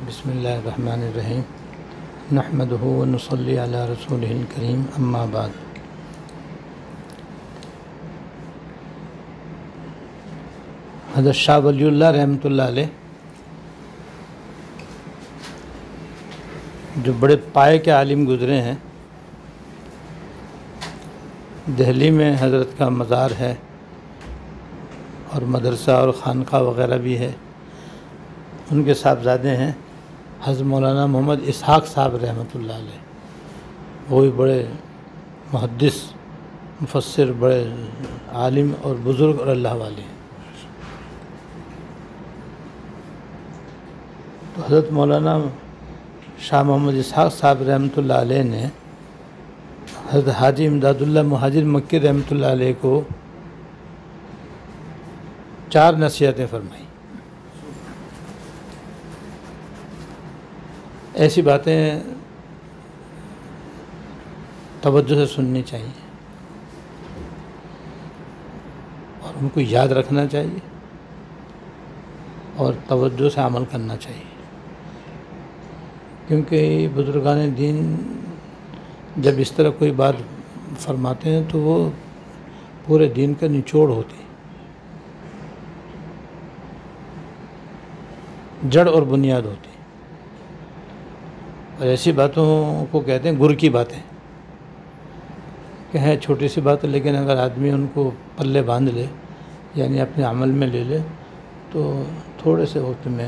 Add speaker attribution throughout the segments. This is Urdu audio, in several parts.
Speaker 1: بسم اللہ الرحمن الرحیم نحمدہ ونصلی علی رسولہ الکریم اما بعد۔ حضرت شاہ ولی اللہ رحمۃ اللہ علیہ جو بڑے پائے کے عالم گزرے ہیں، دہلی میں حضرت کا مزار ہے اور مدرسہ اور خانقاہ وغیرہ بھی ہے۔ ان کے صاحبزادے ہیں حضرت مولانا محمد اسحاق صاحب رحمۃ اللہ علیہ، وہ بھی بڑے محدث مفسر، بڑے عالم اور بزرگ اور اللہ والے ہیں۔ تو حضرت مولانا شاہ محمد اسحاق صاحب رحمۃ اللہ علیہ نے حضرت حاجی امداد اللہ مہاجر مکی رحمۃ اللہ علیہ کو 4 نصیحتیں فرمائیں۔ ایسی باتیں توجہ سے سننی چاہیے اور ان کو یاد رکھنا چاہیے اور توجہ سے عمل کرنا چاہیے، کیونکہ بزرگان دین جب اس طرح کوئی بات فرماتے ہیں تو وہ پورے دین کا نچوڑ ہوتی ہے، جڑ اور بنیاد ہوتی ہے۔ اور ایسی باتوں کو کہتے ہیں گر کی باتیں، کہ ہے چھوٹی سی بات ہے لیکن اگر آدمی ان کو پلے باندھ لے، یعنی اپنے عمل میں لے لے، تو تھوڑے سے وقت میں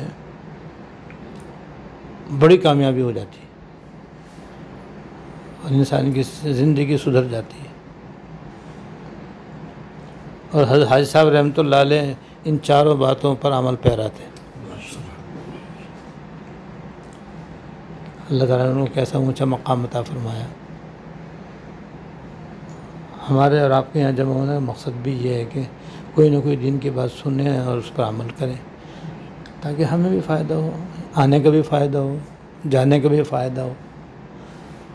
Speaker 1: بڑی کامیابی ہو جاتی ہے اور انسان کی زندگی سدھر جاتی ہے۔ اور حضرت حاجی صاحب رحمۃ اللہ علیہ ان 4 باتوں پر عمل پیرا تھے۔ اللہ تعالیٰ نے کیسا اونچا مقام عطا فرمایا۔ ہمارے اور آپ کے یہاں جمع ہونے کا مقصد بھی یہ ہے کہ کوئی نہ کوئی دین کی بات سنیں اور اس پر عمل کریں، تاکہ ہمیں بھی فائدہ ہو، آنے کا بھی فائدہ ہو، جانے کا بھی فائدہ ہو۔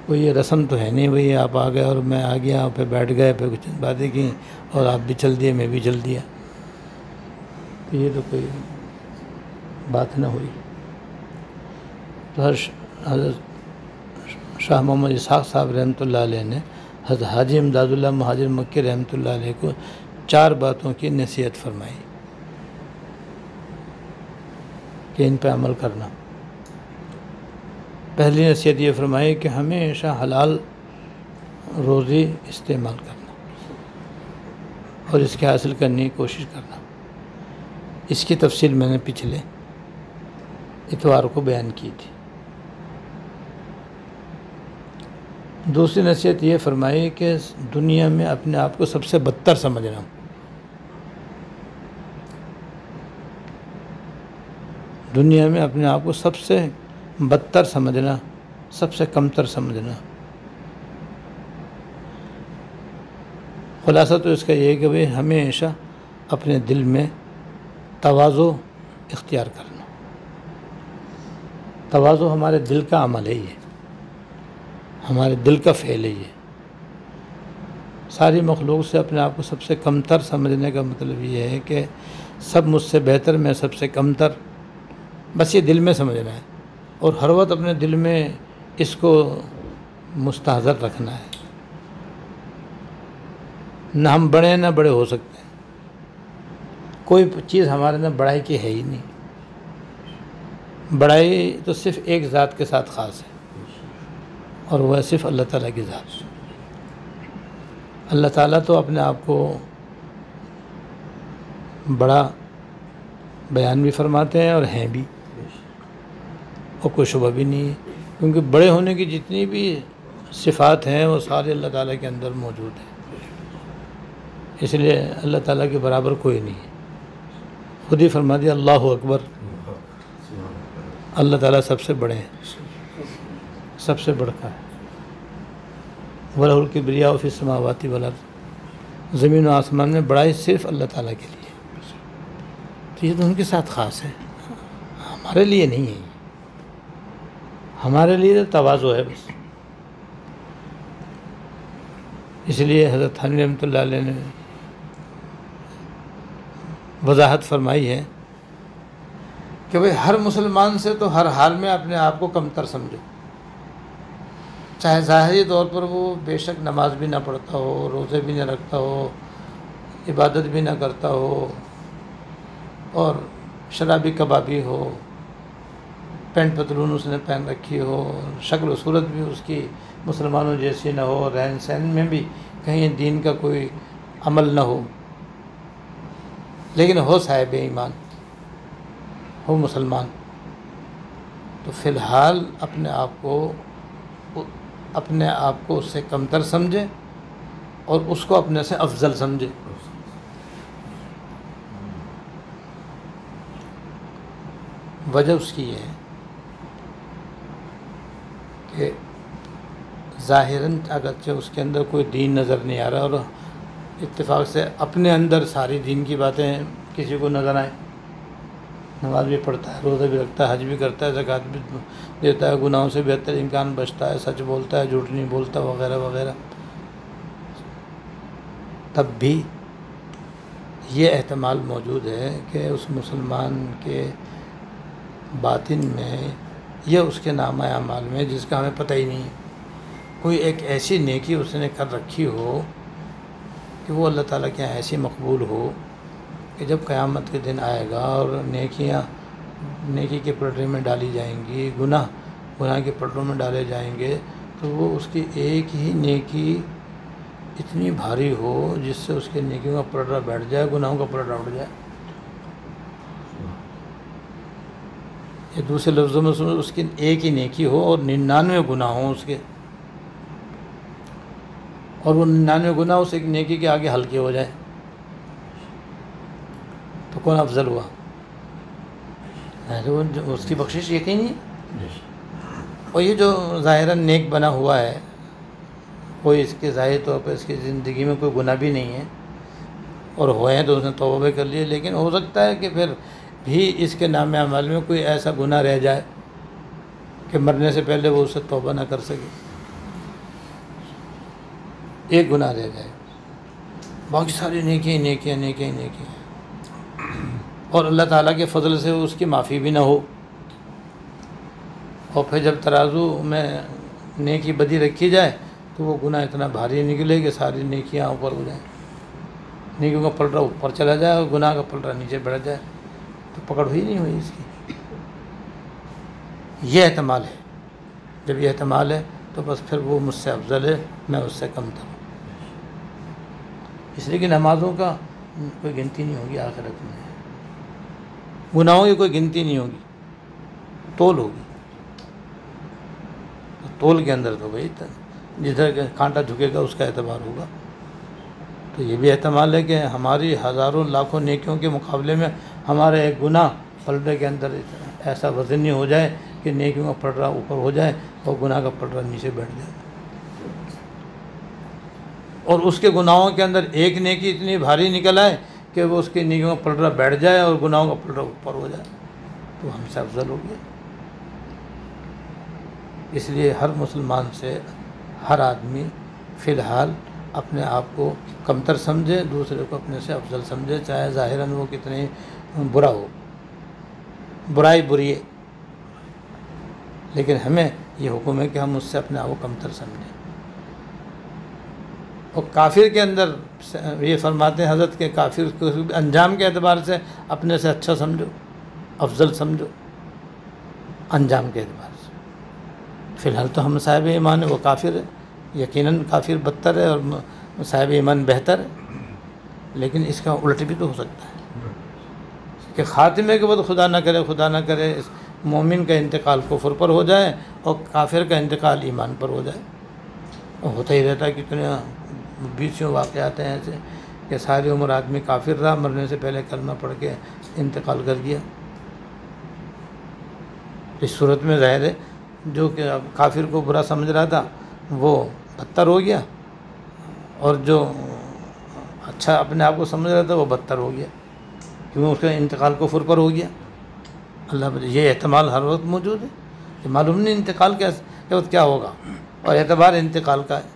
Speaker 1: کوئی یہ رسم تو ہے نہیں بھئی آپ آ گئے اور میں آ گیا اور پھر بیٹھ گئے، پھر کچھ باتیں کی اور آپ بھی چل دیے میں بھی چل دیا، تو یہ تو کوئی بات نہ ہوئی۔ تو حضرت شاہ محمد اسحاق صاحب رحمۃ اللہ علیہ نے حضرت حاجی امداد اللہ مہاجر مکی رحمۃ اللہ علیہ کو 4 باتوں کی نصیحت فرمائی کہ ان پہ عمل کرنا۔ پہلی نصیحت یہ فرمائی کہ ہمیشہ حلال روزی استعمال کرنا اور اس کے حاصل کرنے کی کوشش کرنا۔ اس کی تفصیل میں نے پچھلے اتوار کو بیان کی تھی۔ دوسری نصیحت یہ فرمائی کہ دنیا میں اپنے آپ کو سب سے بدتر سمجھنا، دنیا میں اپنے آپ کو سب سے بدتر سمجھنا، سب سے کمتر سمجھنا۔ خلاصہ تو اس کا یہ ہے کہ بھئی ہمیشہ اپنے دل میں تواضع اختیار کرنا۔ تواضع ہمارے دل کا عمل ہے، یہ ہمارے دل کا فعل ہے۔ یہ ساری مخلوق سے اپنے آپ کو سب سے کمتر سمجھنے کا مطلب یہ ہے کہ سب مجھ سے بہتر، میں سب سے کمتر، بس یہ دل میں سمجھنا ہے اور ہر وقت اپنے دل میں اس کو مستحضر رکھنا ہے۔ نہ ہم بڑے ہیں نہ بڑے ہو سکتے ہیں، کوئی چیز ہمارے اندر بڑائی کی ہے ہی نہیں۔ بڑائی تو صرف ایک ذات کے ساتھ خاص ہے اور وہ ہے صرف اللہ تعالیٰ کی ذات۔ اللہ تعالیٰ تو اپنے آپ کو بڑا بیان بھی فرماتے ہیں اور ہیں بھی، اور کوئی شبہ بھی نہیں ہے، کیونکہ بڑے ہونے کی جتنی بھی صفات ہیں وہ سارے اللہ تعالیٰ کے اندر موجود ہیں۔ اس لیے اللہ تعالیٰ کے برابر کوئی نہیں ہے۔ خود ہی فرما دیا اللہ اکبر، اللہ تعالیٰ سب سے بڑے ہیں، سب سے بڑھ کر ہے۔ وَلَهُ الْكِبْرِيَاءُ فِي السَّمَاوَاتِ وَالْأَرْضِ، زمین و آسمان میں بڑائی صرف اللہ تعالیٰ کے لیے، تو یہ تو ان کے ساتھ خاص ہے، ہمارے لیے نہیں ہے۔ ہمارے لیے تواضع ہے بس۔ اس لیے حضرت تھانوی رحمۃ اللہ علیہ نے وضاحت فرمائی ہے کہ کہ بھئی ہر مسلمان سے تو ہر حال میں اپنے آپ کو کمتر سمجھو، چاہے ظاہری طور پر وہ بے شک نماز بھی نہ پڑھتا ہو، روزے بھی نہ رکھتا ہو، عبادت بھی نہ کرتا ہو، اور شرابی کبابی ہو، پینٹ پتلون اس نے پہن رکھی ہو، شکل و صورت بھی اس کی مسلمانوں جیسی نہ ہو، رہن سہن میں بھی کہیں دین کا کوئی عمل نہ ہو، لیکن ہو صاحب ایمان، ہو مسلمان، تو فی الحال اپنے آپ کو اس سے کمتر سمجھے اور اس کو اپنے سے افضل سمجھے۔ وجہ اس کی یہ ہے کہ ظاہراً اگرچہ اس کے اندر کوئی دین نظر نہیں آ رہا، اور اتفاق سے اپنے اندر ساری دین کی باتیں کسی کو نظر آئیں، نماز بھی پڑھتا ہے، روزہ بھی رکھتا ہے، حج بھی کرتا ہے، زکوٰۃ بھی دیتا ہے، گناہوں سے بہتر امکان بچتا ہے، سچ بولتا ہے، جھوٹ نہیں بولتا، وغیرہ وغیرہ، تب بھی یہ احتمال موجود ہے کہ اس مسلمان کے باطن میں یا اس کے نامہ اعمال میں، جس کا ہمیں پتہ ہی نہیں ہے، کوئی ایک ایسی نیکی اس نے کر رکھی ہو کہ وہ اللہ تعالیٰ کے یہاں ایسی مقبول ہو کہ جب قیامت کے دن آئے گا اور نیکی کے پلڑے میں ڈالی جائیں گی، گناہ کے پلڑوں میں ڈالے جائیں گے، تو وہ اس کی ایک ہی نیکی اتنی بھاری ہو جس سے اس کے نیکیوں کا پلڑا بیٹھ جائے، گناہوں کا پلڑا اٹھ جائے۔ یہ دوسرے لفظوں میں سنو، اس کی ایک ہی نیکی ہو اور 99 گناہ ہوں اس کے، اور وہ 99 گناہ اس ایک نیکی کے آگے ہلکے ہو جائے، تو کون افضل ہوا؟ اس کی بخشش یقینی ہے۔ اور یہ جو ظاہراً نیک بنا ہوا ہے، کوئی اس کے ظاہر طور پر اس کی زندگی میں کوئی گناہ بھی نہیں ہے، اور ہوئے ہیں تو اس نے توبہ بھی کر لیے، لیکن ہو سکتا ہے کہ پھر بھی اس کے نام اعمال میں کوئی ایسا گناہ رہ جائے کہ مرنے سے پہلے وہ اسے توبہ نہ کر سکے، ایک گناہ رہ جائے، باقی ساری نیکیاں، اور اللہ تعالیٰ کے فضل سے اس کی معافی بھی نہ ہو، اور پھر جب ترازو میں نیکی بدی رکھی جائے تو وہ گناہ اتنا بھاری نکلے کہ ساری نیکیاں اوپر ہو جائیں، نیکیوں کا پلڑا اوپر چلا جائے اور گناہ کا پلڑا نیچے بڑھ جائے، تو پکڑ ہوئی نہیں ہوئی اس کی۔ یہ احتمال ہے، جب یہ احتمال ہے تو بس پھر وہ مجھ سے افضل ہے، میں اس سے کم تر ہوں، اس لیے کہ نمازوں کا کوئی گنتی نہیں ہوگی آخرت میں، گناہوں کی کوئی گنتی نہیں ہوگی، تول ہوگی، تول کے اندر تو بھائی جدھر کانٹا جھکے گا اس کا اعتبار ہوگا۔ تو یہ بھی احتمال ہے کہ ہماری ہزاروں لاکھوں نیکیوں کے مقابلے میں ہمارے ایک گناہ پلڑے کے اندر ایسا وزن نہیں ہو جائے کہ نیکیوں کا پلڑا اوپر ہو جائے اور گناہ کا پلڑا نیچے بیٹھ جائے، اور اس کے گناہوں کے اندر ایک نیکی اتنی بھاری نکل آئے کہ وہ اس کے نیکیوں کا پلڑا بیٹھ جائے اور گناہوں کا پلڑا اوپر ہو جائے، تو ہم سے افضل ہو گیا۔ اس لیے ہر مسلمان سے ہر آدمی فی الحال اپنے آپ کو کمتر سمجھے، دوسرے کو اپنے سے افضل سمجھے، چاہے ظاہراً وہ کتنے برا ہو، برائی بری ہے، لیکن ہمیں یہ حکم ہے کہ ہم اس سے اپنے آپ کو کمتر سمجھیں۔ اور کافر کے اندر یہ فرماتے ہیں حضرت کے کافر کو انجام کے اعتبار سے اپنے سے اچھا سمجھو، افضل سمجھو، انجام کے اعتبار سے۔ فی الحال تو ہم صاحب ایمان ہے، وہ کافر ہے، یقیناً کافر بدتر ہے اور صاحب ایمان بہتر ہے، لیکن اس کا الٹ بھی تو ہو سکتا ہے کہ خاتمے کے بعد خدا نہ کرے اس مومن کا انتقال کفر پر ہو جائے اور کافر کا انتقال ایمان پر ہو جائے، اور ہوتا ہی رہتا ہے، کتنے 20 واقعات ہیں ایسے کہ ساری عمر آدمی کافر رہا، مرنے سے پہلے کلمہ پڑھ کے انتقال کر گیا۔ اس صورت میں ظاہر ہے جو کہ کافر کو برا سمجھ رہا تھا وہ بدتر ہو گیا، اور جو اچھا اپنے آپ کو سمجھ رہا تھا وہ بدتر ہو گیا، کیونکہ اس کا انتقال کفر پر ہو گیا۔ اللہ بجے یہ احتمال ہر وقت موجود ہے کہ معلوم نہیں انتقال کیا ہوگا، اور اعتبار انتقال کا ہے،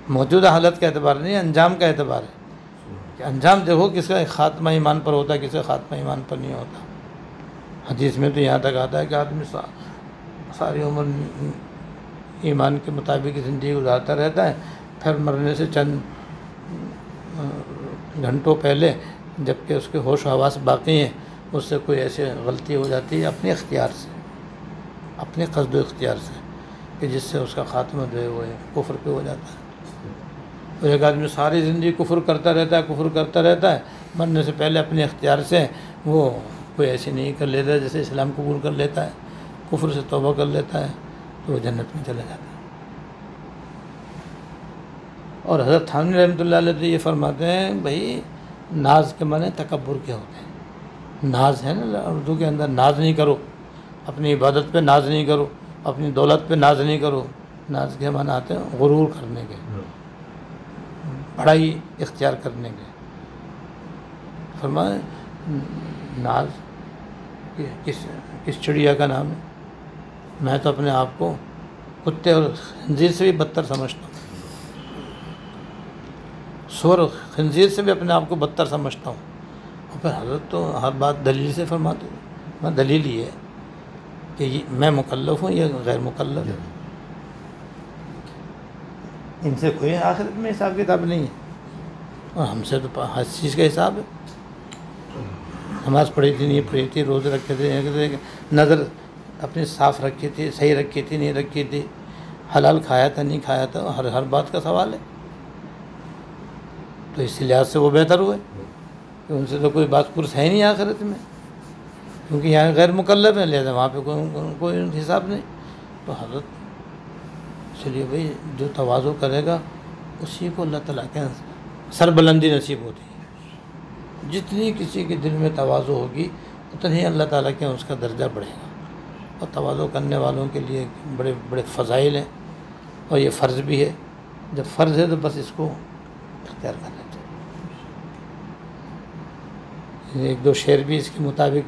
Speaker 1: موجودہ حالت کا اعتبار نہیں، انجام کا اعتبار ہے کہ انجام دیکھو کس کا خاتمہ ایمان پر ہوتا ہے، کس کا خاتمہ ایمان پر نہیں ہوتا۔ حدیث میں تو یہاں تک آتا ہے کہ آدمی ساری عمر ایمان کے مطابق زندگی گزارتا رہتا ہے، پھر مرنے سے چند گھنٹوں پہلے جب کہ اس کے ہوش و حواس باقی ہیں، اس سے کوئی ایسی غلطی ہو جاتی ہے اپنے اختیار سے، اپنے قصد و اختیار سے، کہ جس سے اس کا خاتمہ جو ہے وہ کفر پہ ہو جاتا ہے۔ اور ایک آدمی ساری زندگی کفر کرتا رہتا ہے، مرنے سے پہلے اپنے اختیار سے وہ کوئی ایسی نہیں کر لیتا ہے، جیسے اسلام قبول کر لیتا ہے، کفر سے توبہ کر لیتا ہے، تو وہ جنت میں چلا جاتا ہے۔ اور حضرت تھانوی رحمۃ اللہ علیہ یہ فرماتے ہیں بھائی ناز کے معنی تکبر کے ہوتے ہیں۔ ناز ہے نا اردو کے اندر، ناز نہیں کرو، اپنی عبادت پہ ناز نہیں کرو، اپنی دولت پہ ناز نہیں کرو۔ ناز کے معنی آتے ہیں غرور کرنے کے، بڑائی اختیار کرنے کے۔ فرمائے ناز کس چڑیا کا نام ہے؟ میں تو اپنے آپ کو کتے اور خنزیر سے بھی بدتر سمجھتا ہوں، سور خنزیر سے بھی اپنے آپ کو بدتر سمجھتا ہوں۔ اور پھر حضرت تو ہر بات دلیل سے فرماتے ہیں۔ دلیل یہ ہے کہ میں مکلف ہوں، یہ غیر مکلف ہے، ان سے کوئی آخرت میں حساب کتاب نہیں ہے، اور ہم سے تو ہر چیز کا حساب ہے۔ نماز پڑھی تھی نہیں پڑھی تھی، روزے رکھے تھے، نظر اپنی صاف رکھی تھی، صحیح رکھی تھی نہیں رکھی تھی، حلال کھایا تھا نہیں کھایا تھا، ہر بات کا سوال ہے۔ تو اسی لحاظ سے وہ بہتر ہوئے کہ ان سے تو کوئی بات پرس ہے نہیں آخرت میں، کیونکہ یہاں غیر مکلف ہے، لہذا وہاں پہ کوئی حساب نہیں۔ تو حضرت چلیے بھائی جو تواضع کرے گا اسی کو اللہ تعالیٰ کے سربلندی نصیب ہوتی ہے۔ جتنی کسی کے دل میں تواضع ہوگی اتنی اللہ تعالیٰ کے اس کا درجہ بڑھے گا۔ اور تواضع کرنے والوں کے لیے بڑے بڑے فضائل ہیں، اور یہ فرض بھی ہے۔ جب فرض ہے تو بس اس کو اختیار کرنا چاہیے۔ ایک دو شعر بھی اس کے مطابق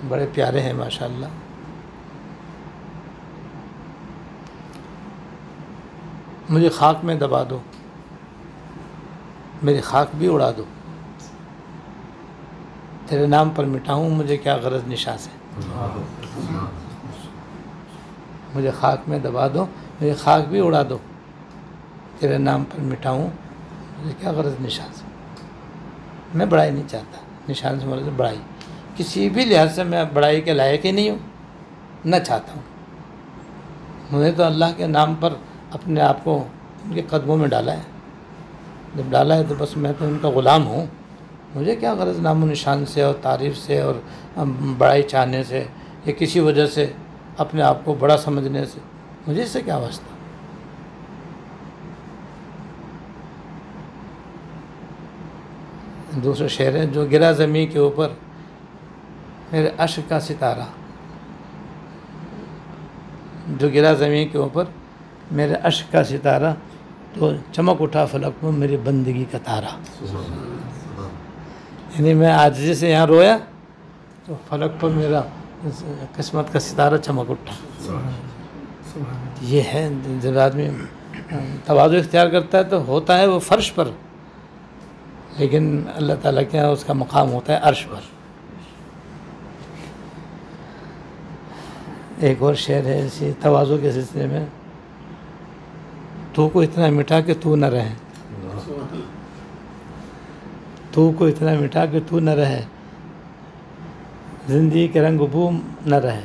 Speaker 1: بڑے پیارے ہیں ماشاءاللہ۔ مجھے خاک میں دبا دو، میری خاک بھی اڑا دو، تیرے نام پر مٹاؤں مجھے کیا غرض نشاں سے۔ مجھے خاک میں دبا دو، میری خاک بھی اڑا دو، تیرے نام پر مٹاؤں مجھے کیا غرض نشاں سے۔ میں بڑائی نہیں چاہتا، نشان سے مراد بڑائی، کسی بھی لحاظ سے میں بڑائی کے لائق ہی نہیں ہوں، نہ چاہتا ہوں۔ مجھے تو اللہ کے نام پر اپنے آپ کو ان کے قدموں میں ڈالا ہے، جب ڈالا ہے تو بس میں تو ان کا غلام ہوں۔ مجھے کیا غرض نام و نشان سے اور تعریف سے اور بڑائی چاہنے سے، یا کسی وجہ سے اپنے آپ کو بڑا سمجھنے سے، مجھے اس سے کیا واسطہ۔ دوسرا شعر ہے، جو گرا زمین کے اوپر میرے اشک کا ستارہ، جو گرا زمین کے اوپر میرے اشک کا ستارہ، تو چمک اٹھا فلک میں میری بندگی کا تارہ۔ یعنی میں عاجزی سے یہاں رویا تو فلک پر میرا قسمت کا ستارہ چمک اٹھا۔ یہ ہے جب آدمی تواضع اختیار کرتا ہے تو ہوتا ہے وہ فرش پر، لیکن اللہ تعالیٰ کے یہاں اس کا مقام ہوتا ہے عرش پر۔ ایک اور شعر ہے اسی تواضع کے سلسلے میں، تو کو اتنا مٹا کہ تو نہ رہے، تو کو اتنا مٹا کہ تو نہ رہے، زندگی کے رنگ بو نہ رہے،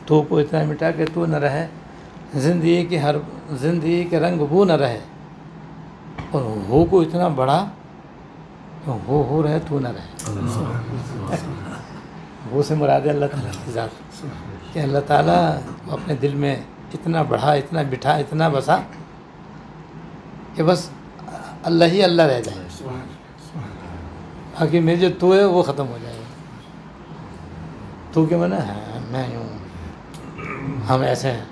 Speaker 1: تو کو اتنا مٹا کہ تو نہ رہے، زندگی کے رنگ بو نہ رہے، اور ہو کو اتنا بڑا کہ ہو رہے تو نہ رہے۔ وہ سے مراد اللہ تعالیٰ کی ذات، کہ اللہ تعالیٰ اپنے دل میں اتنا بڑھا، اتنا بٹھا، اتنا بسا کہ بس اللہ ہی اللہ رہ جائے، باقی میرے جو تو ہے وہ ختم ہو جائے گا۔ تو کہ میں یوں، ہم ایسے ہیں،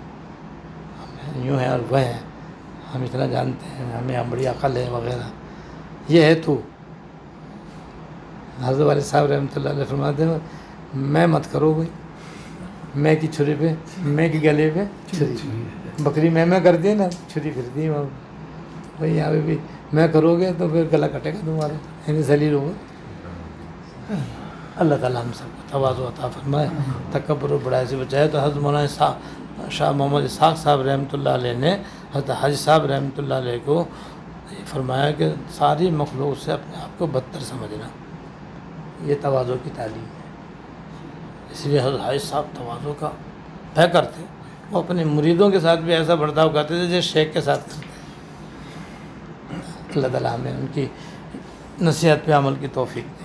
Speaker 1: ہم یوں ہیں اور وہ ہیں، ہم اتنا جانتے ہیں، ہمیں بڑی عقل ہے وغیرہ، یہ ہے تو۔ حضرت والد صاحب رحمۃ اللہ علیہ فرماتے ہیں، میں مت کرو بھائی، میں کی چھری پہ، میں کی گلے پہ چھری، بکری میں کرتی ہے نا، چھری پھرتی ہے وہاں بھائی، یہاں پہ بھی میں کرو گے تو پھر گلا کٹے گا تمہارا، یعنی ذلیل ہوگا۔ اللہ تعالیٰ ہم سب کو تواضع عطا فرمائے، تکبر و بڑائی سے بچائے۔ تو حضرت مولانا شاہ محمد اسحاق صاحب رحمۃ اللہ علیہ نے حضرت حاجی صاحب رحمۃ اللہ علیہ کو یہ فرمایا کہ ساری مخلوق سے اپنے آپ کو بدتر سمجھنا، یہ تواضع کی تعلیم ہے۔ اس لیے حضرت حاجی صاحب تواضع کا پیکر تھے، وہ اپنے مریدوں کے ساتھ بھی ایسا برتاؤ کرتے تھے جیسے شیخ کے ساتھ کرتے۔ اللہ تعالیٰ ہمیں ان کی نصیحت پہ عمل کی توفیق دے۔